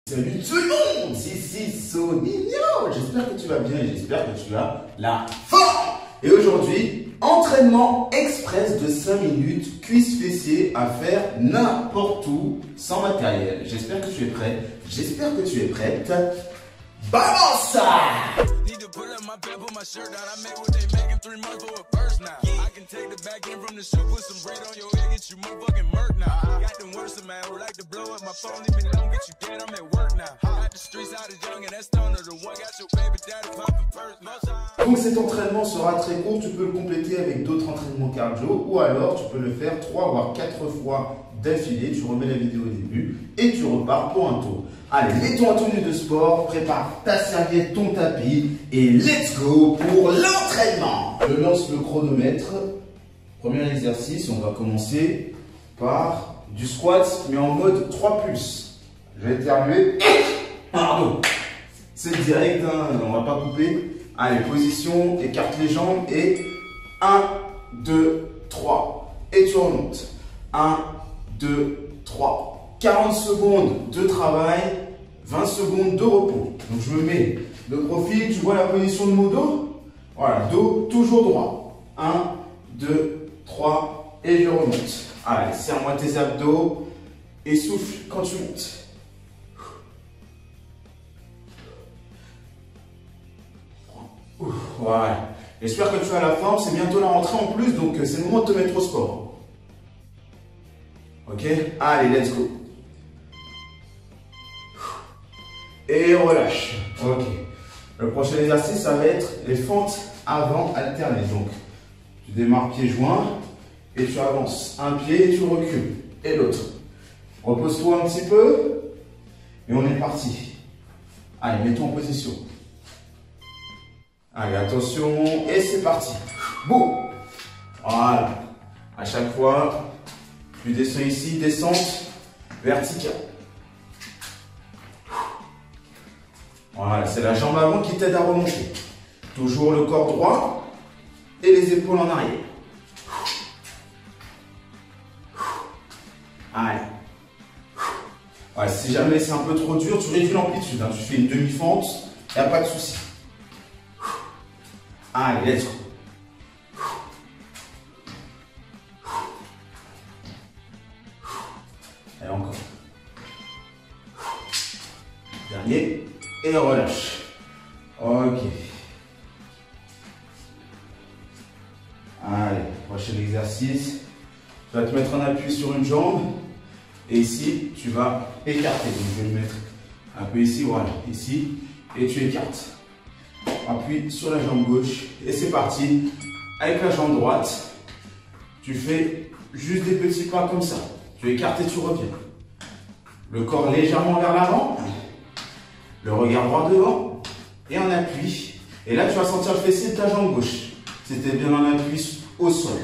Salut tout le monde, c'est Soninho. J'espère que tu vas bien et j'espère que tu as la forme. Et aujourd'hui, entraînement express de 5 minutes, cuisses fessiers à faire n'importe où, sans matériel. J'espère que tu es prêt, j'espère que tu es prête. Balance ça! Donc cet entraînement sera très court, tu peux le compléter avec d'autres entraînements cardio ou alors tu peux le faire 3 voire 4 fois d'affilée. Tu remets la vidéo au début et tu repars pour un tour. Allez, mets-toi en tenue de sport, prépare ta serviette, ton tapis et let's go pour l'entraînement. Je lance le chronomètre. Premier exercice, on va commencer par du squat mais en mode 3+. Je vais éternuer. Pardon. C'est direct, hein, on va pas couper. Allez, position, écarte les jambes et 1, 2, 3. Et tu remontes. 1, 2, 3. 40 secondes de travail, 20 secondes de repos. Donc je me mets de profil, tu vois la position de mon dos? Voilà, dos toujours droit. 1, 2, 3 et je remonte. Allez, serre-moi tes abdos et souffle quand tu montes. Voilà. J'espère que tu as la forme, c'est bientôt la rentrée en plus, donc c'est le moment de te mettre au sport. Ok? Allez, let's go. Et relâche. Ok. Le prochain exercice, ça va être les fentes avant alternées. Donc, tu démarres pieds joints et tu avances un pied et tu recules. Et l'autre. Repose-toi un petit peu et on est parti. Allez, mets-toi en position. Allez, attention, et c'est parti. Boum. Voilà. À chaque fois, tu descends ici, descente verticale. Voilà, c'est la jambe avant qui t'aide à remonter. Toujours le corps droit et les épaules en arrière. Allez. Ouais, si jamais c'est un peu trop dur, tu réduis l'amplitude. Hein. Tu fais une demi-fente, il n'y a pas de souci. Allez, let's go. Et encore. Dernier. Et relâche. Ok. Allez, prochain exercice. Tu vas te mettre en appui sur une jambe. Et ici, tu vas écarter. Donc, je vais me mettre un peu ici, voilà. Ici. Et tu écartes. Appuie sur la jambe gauche et c'est parti. Avec la jambe droite, tu fais juste des petits pas comme ça. Tu écartes et tu reviens. Le corps légèrement vers l'avant, le regard droit devant et en appui. Et là, tu vas sentir le fessier de ta jambe gauche. C'était bien en appui au sol.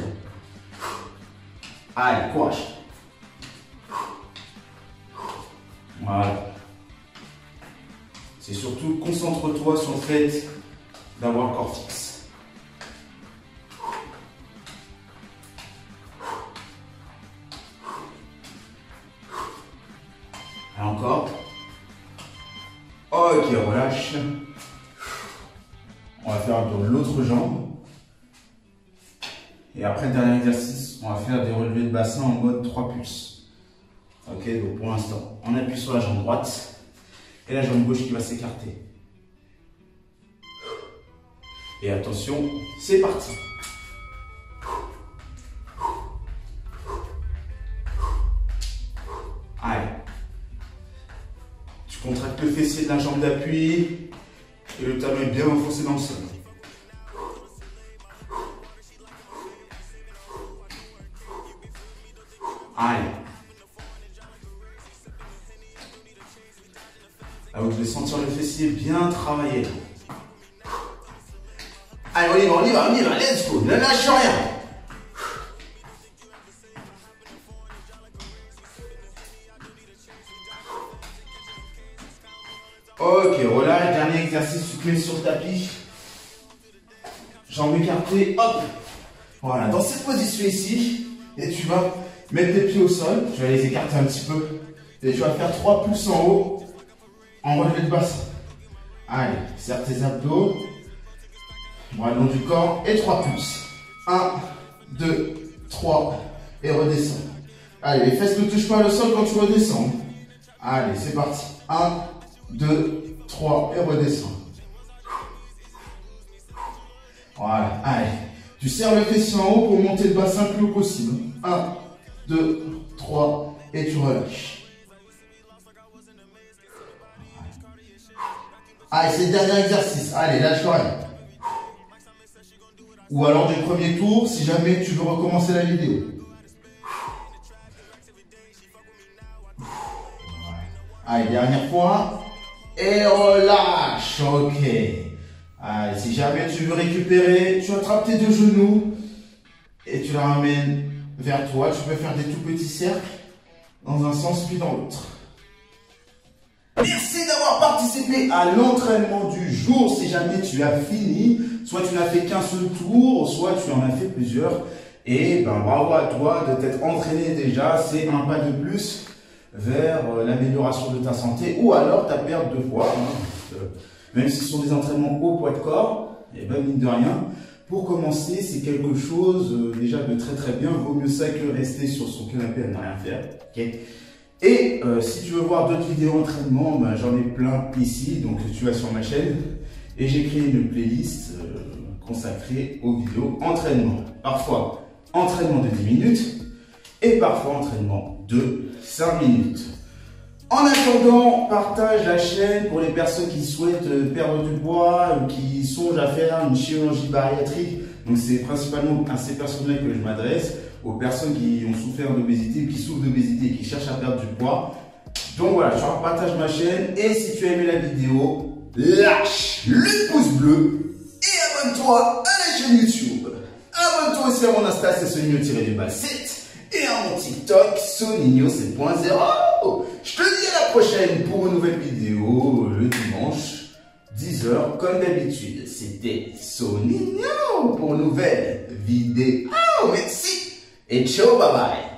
Allez, courage. Voilà. C'est surtout, concentre-toi sur le fait d'avoir le corps fixe. Et encore. Ok, relâche. On va faire de l'autre jambe. Et après le dernier exercice, on va faire des relevés de bassin en mode 3+. Ok, donc pour l'instant, on appuie sur la jambe droite. Et la jambe gauche qui va s'écarter. Et attention, c'est parti. Allez. Tu contractes le fessier de la jambe d'appui et le talon est bien enfoncé dans le sol. Allez. Là où je vais sentir le fessier bien travailler. Allez, on y va, let's go, ne lâche rien. Ok, relâche, dernier exercice, tu te mets sur le tapis. Jambes écartées, hop. Voilà, dans cette position ici, et tu vas mettre tes pieds au sol, tu vas les écarter un petit peu, et tu vas faire 3 pouces en haut. en relevé de bassin. Allez, serre tes abdos. Bras le long du corps et 3 pouces. 1, 2, 3 et redescends. Allez, les fesses ne touchent pas le sol quand tu redescends. Allez, c'est parti. 1, 2, 3 et redescends. Voilà, allez. Tu serres le fessier en haut pour monter le bassin le plus haut possible. 1, 2, 3 et tu relâches. Allez, c'est le dernier exercice. Allez, lâche rien. Ou alors du premier tour, si jamais tu veux recommencer la vidéo. Allez, dernière fois. Et relâche. Ok. Allez, si jamais tu veux récupérer, tu attrapes tes 2 genoux et tu la ramènes vers toi. Tu peux faire des tout petits cercles dans un sens puis dans l'autre. Merci d'avoir participé à l'entraînement du jour. Si jamais tu as fini, soit tu n'as fait qu'un seul tour, soit tu en as fait plusieurs. Et ben bravo à toi de t'être entraîné déjà. C'est un pas de plus vers l'amélioration de ta santé ou alors ta perte de poids. Même si ce sont des entraînements au poids de corps, et ben mine de rien, pour commencer, c'est quelque chose déjà de très très bien. Vaut mieux ça que rester sur son canapé à ne rien faire. Okay. Et si tu veux voir d'autres vidéos d'entraînement, ben, j'en ai plein ici, donc tu vas sur ma chaîne. Et j'ai créé une playlist consacrée aux vidéos entraînement. Parfois entraînement de 10 minutes et parfois entraînement de 5 minutes. En attendant, partage la chaîne pour les personnes qui souhaitent perdre du poids, qui songent à faire une chirurgie bariatrique. Donc c'est principalement à ces personnes-là que je m'adresse, aux personnes qui ont souffert d'obésité, qui souffrent d'obésité et qui cherchent à perdre du poids. Donc voilà, je partage ma chaîne et si tu as aimé la vidéo, lâche le pouce bleu et abonne-toi à la chaîne YouTube. Abonne-toi aussi à mon Insta, c'est Soninho-7 et à mon TikTok, Soninho 7.0. Je te dis à la prochaine pour une nouvelle vidéo le dimanche, 10h comme d'habitude. C'était Soninho pour une nouvelle vidéo. Merci et ciao, bye bye.